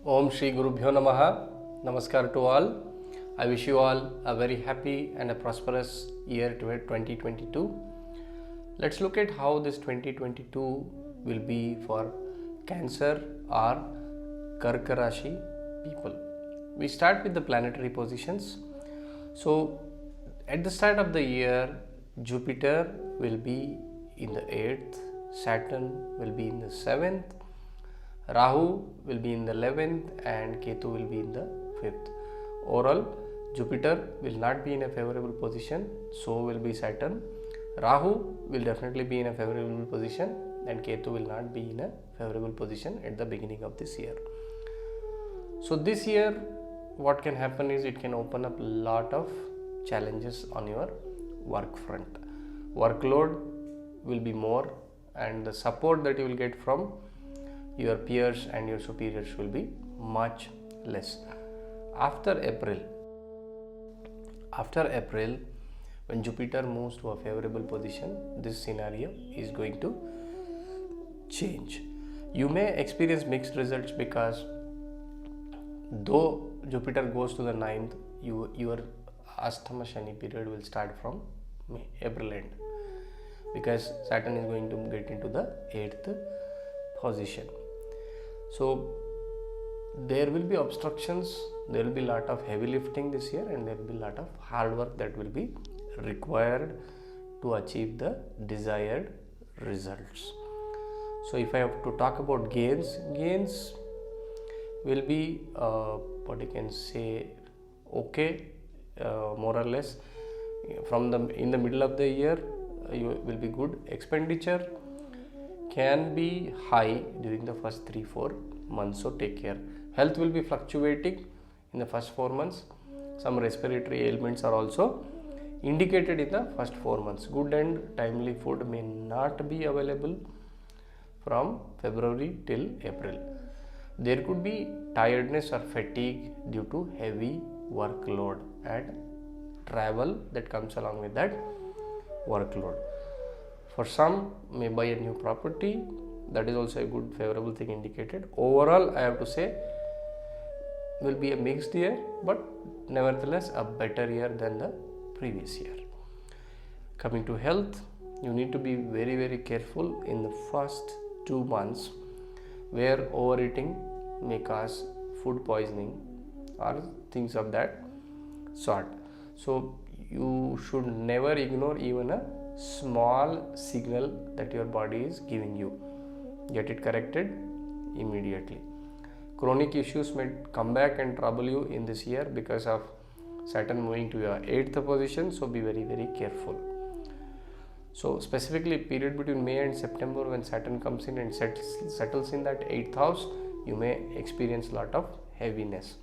Om Shri Gurubhyo Namaha. Namaskar to all. I wish you all a very happy and a prosperous year 2022. Let's look at how this 2022 will be for Cancer or Karka Rashi people. We start with the planetary positions. So at the start of the year, Jupiter will be in the 8th, Saturn will be in the 7th, Rahu will be in the 11th and Ketu will be in the 5th. Overall, Jupiter will not be in a favorable position, so will be Saturn. Rahu will definitely be in a favorable position and Ketu will not be in a favorable position at the beginning of this year. So this year what can happen is it can open up a lot of challenges on your work front. Workload will be more and the support that you will get from your peers and your superiors will be much less. After April, when Jupiter moves to a favorable position, this scenario is going to change. You may experience mixed results because though Jupiter goes to the 9th, your Asthama Shani period will start from April end, because Saturn is going to get into the 8th position. So there will be obstructions, there will be a lot of heavy lifting this year and there will be a lot of hard work that will be required to achieve the desired results. So if I have to talk about gains will be what you can say okay, more or less. In the middle of the year you will be good. Expenditure can be high during the first 3-4 months, so take care. Health will be fluctuating in the first 4 months. Some respiratory ailments are also indicated in the first 4 months. Good and timely food may not be available from February till April. There could be tiredness or fatigue due to heavy workload and travel that comes along with that workload. For some may buy a new property, that is also a good favorable thing indicated. Overall, I have to say will be a mixed year, but nevertheless a better year than the previous year. Coming to health, you need to be very careful in the first 2 months where overeating may cause food poisoning or things of that sort. So you should never ignore even a small signal that your body is giving you. Get it corrected immediately. Chronic issues may come back and trouble you in this year because of Saturn moving to your 8th position, so be very careful. So specifically period between May and September, when Saturn comes in and settles in that 8th house, you may experience a lot of heaviness.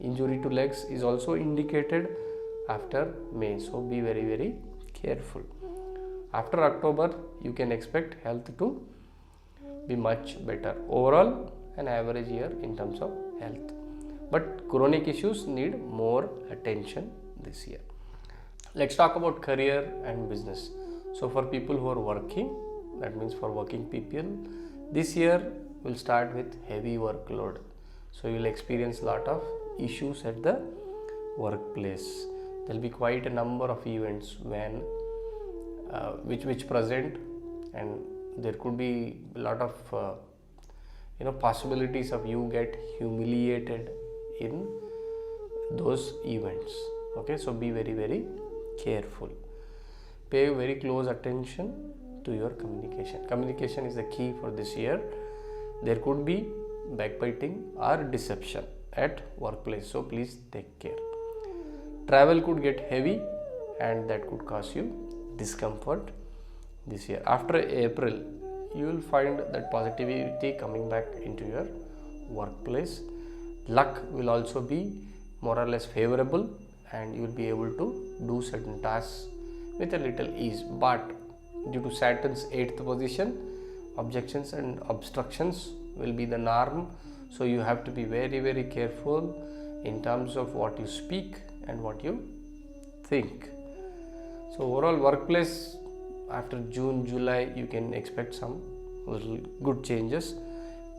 Injury to legs is also indicated after May, so be very careful. After October, you can expect health to be much better. Overall, an average year in terms of health, but chronic issues need more attention this year. Let's talk about career and business. So for people who are working, that means for working people, this year will start with heavy workload. So you will experience a lot of issues at the workplace. There will be quite a number of events when which present, and there could be a lot of possibilities of you get humiliated in those events. Okay, so be very careful. Pay very close attention to your communication. Communication is the key for this year. There could be backbiting or deception at workplace, so please take care. Travel could get heavy and that could cause you discomfort this year. After April, you will find that positivity coming back into your workplace. Luck will also be more or less favorable and you will be able to do certain tasks with a little ease, but due to Saturn's 8th position, objections and obstructions will be the norm, so you have to be very careful in terms of what you speak and what you think. So overall workplace, after June, July, you can expect some little good changes,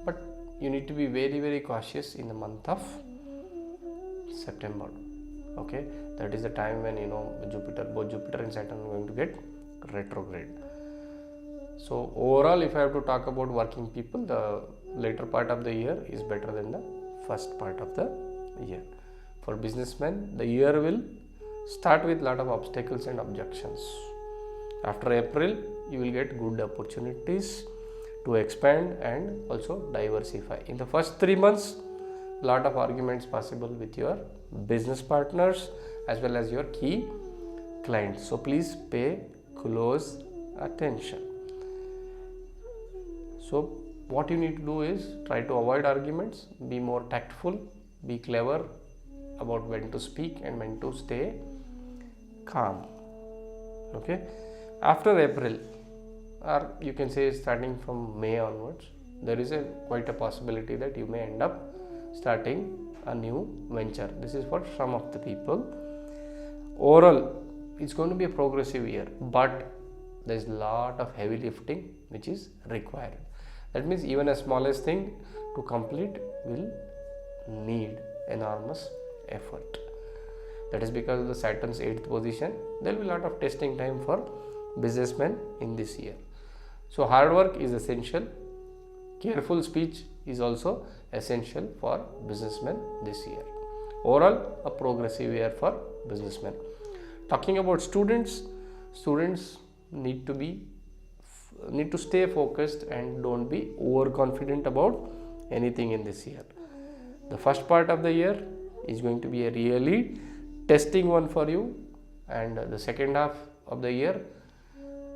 but you need to be very cautious in the month of September. Okay, that is the time when both Jupiter and Saturn are going to get retrograde. So overall, if I have to talk about working people, the later part of the year is better than the first part of the year. For businessmen, the year will start with lot of obstacles and objections. After April, you will get good opportunities to expand and also diversify. In the first 3 months, lot of arguments possible with your business partners as well as your key clients. So please pay close attention. So what you need to do is try to avoid arguments, be more tactful, be clever about when to speak and when to stay calm. Okay, after April, or you can say starting from May onwards, there is quite a possibility that you may end up starting a new venture. This is for some of the people. Overall, it's going to be a progressive year, but there is a lot of heavy lifting which is required. That means even a smallest thing to complete will need enormous effort. That is because of the Saturn's 8th position. There will be a lot of testing time for businessmen in this year. So hard work is essential. Careful speech is also essential for businessmen this year. Overall, a progressive year for businessmen. Talking about students need to stay focused and don't be overconfident about anything in this year. The first part of the year is going to be a really testing one for you, and the second half of the year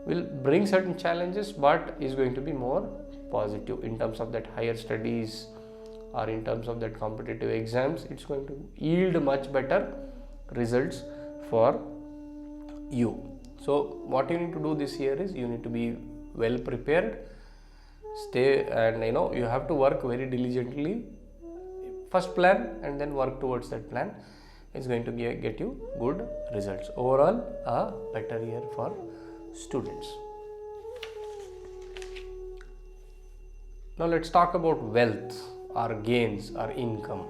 will bring certain challenges, but is going to be more positive in terms of that higher studies or in terms of that competitive exams. It's going to yield much better results for you. So what you need to do this year is you need to be well prepared, stay, and you have to work very diligently. First plan and then work towards that plan is going to get you good results. Overall, a better year for students. Now let's talk about wealth or gains or income.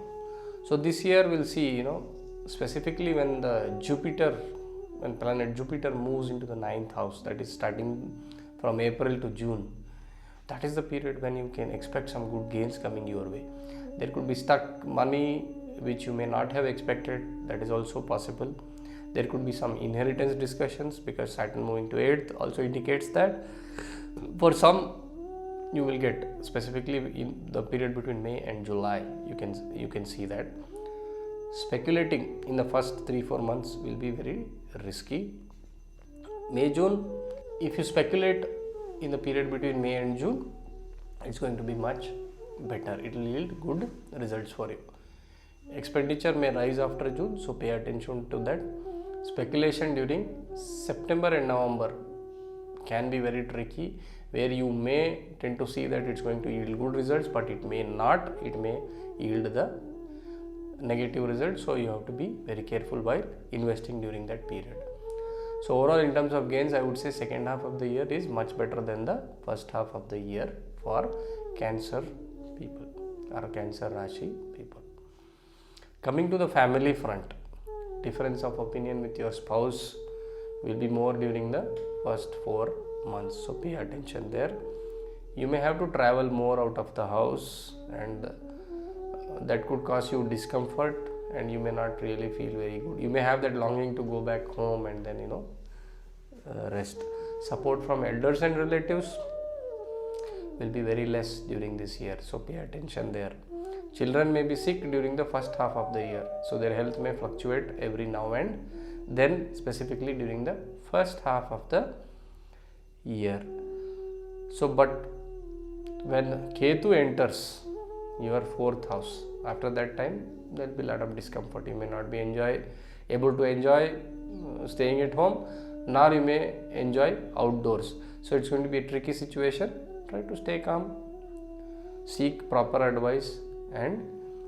So this year we'll see, specifically when planet Jupiter moves into the 9th house, that is starting from April to June. That is the period when you can expect some good gains coming your way. There could be stuck money which you may not have expected. That is also possible. There could be some inheritance discussions because Saturn moving to 8th also indicates that. For some, you will get, specifically in the period between May and July, you can see that speculating in the first 3-4 months will be very risky. May, June, if you speculate in the period between May and June, it's going to be much better. It will yield good results for you. Expenditure may rise after June, so pay attention to that. Speculation during September and November can be very tricky, where you may tend to see that it's going to yield good results, but it may not. It may yield the negative results, so you have to be very careful while investing during that period. So overall, in terms of gains, I would say second half of the year is much better than the first half of the year for Cancer people or Cancer Rashi people. Coming to the family front, difference of opinion with your spouse will be more during the first 4 months, so pay attention there. You may have to travel more out of the house, and that could cause you discomfort, and you may not really feel very good. You may have that longing to go back home and then rest. Support from elders and relatives will be very less during this year, so pay attention there. Children may be sick during the first half of the year, so their health may fluctuate every now and then, specifically during the first half of the year. So but when Ketu enters your 4th house, after that time there will be a lot of discomfort. You may not be able to enjoy staying at home, nor you may enjoy outdoors. So it's going to be a tricky situation. Try to stay calm, seek proper advice, and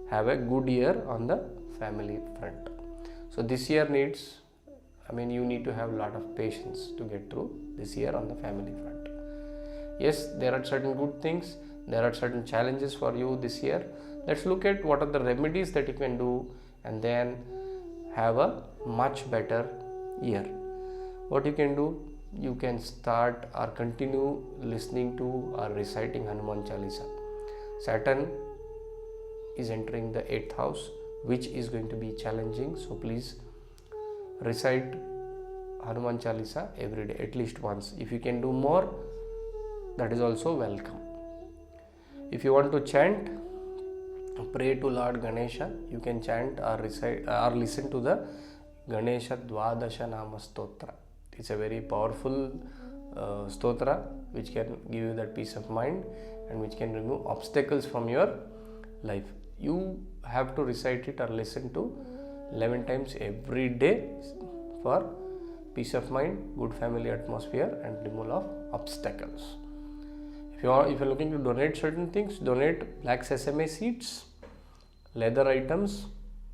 have a good year on the family front. So this year you need to have a lot of patience to get through this year on the family front. Yes, there are certain good things. There are certain challenges for you this year. Let's look at what are the remedies that you can do and then have a much better year. What you can do, you can start or continue listening to or reciting Hanuman Chalisa. Saturn is entering the 8th house, which is going to be challenging, so please recite Hanuman Chalisa every day, at least once. If you can do more, that is also welcome. If you want to chant, pray to Lord Ganesha, you can chant or recite or listen to the Ganesha Dvadasha Nama Stotra. It's a very powerful stotra which can give you that peace of mind and which can remove obstacles from your life. You have to recite it or listen to 11 times every day for peace of mind, good family atmosphere and removal of obstacles. If you are looking to donate certain things, donate black sesame seeds, leather items,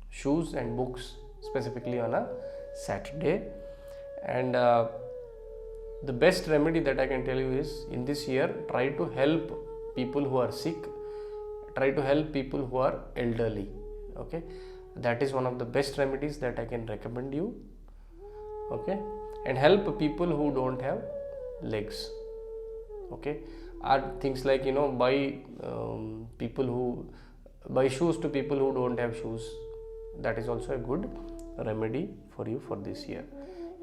shoes and books, specifically on a Saturday. And the best remedy that I can tell you is, in this year, try to help people who are sick, try to help people who are elderly. Okay, that is one of the best remedies that I can recommend you. Okay, and help people who don't have legs. Okay, are things like, buy shoes to people who don't have shoes. That is also a good remedy for you for this year.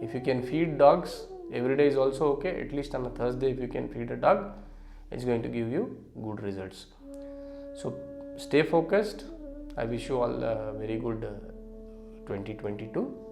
If you can feed dogs every day is also okay. At least on a Thursday, if you can feed a dog, it's going to give you good results. So stay focused. I wish you all a very good 2022.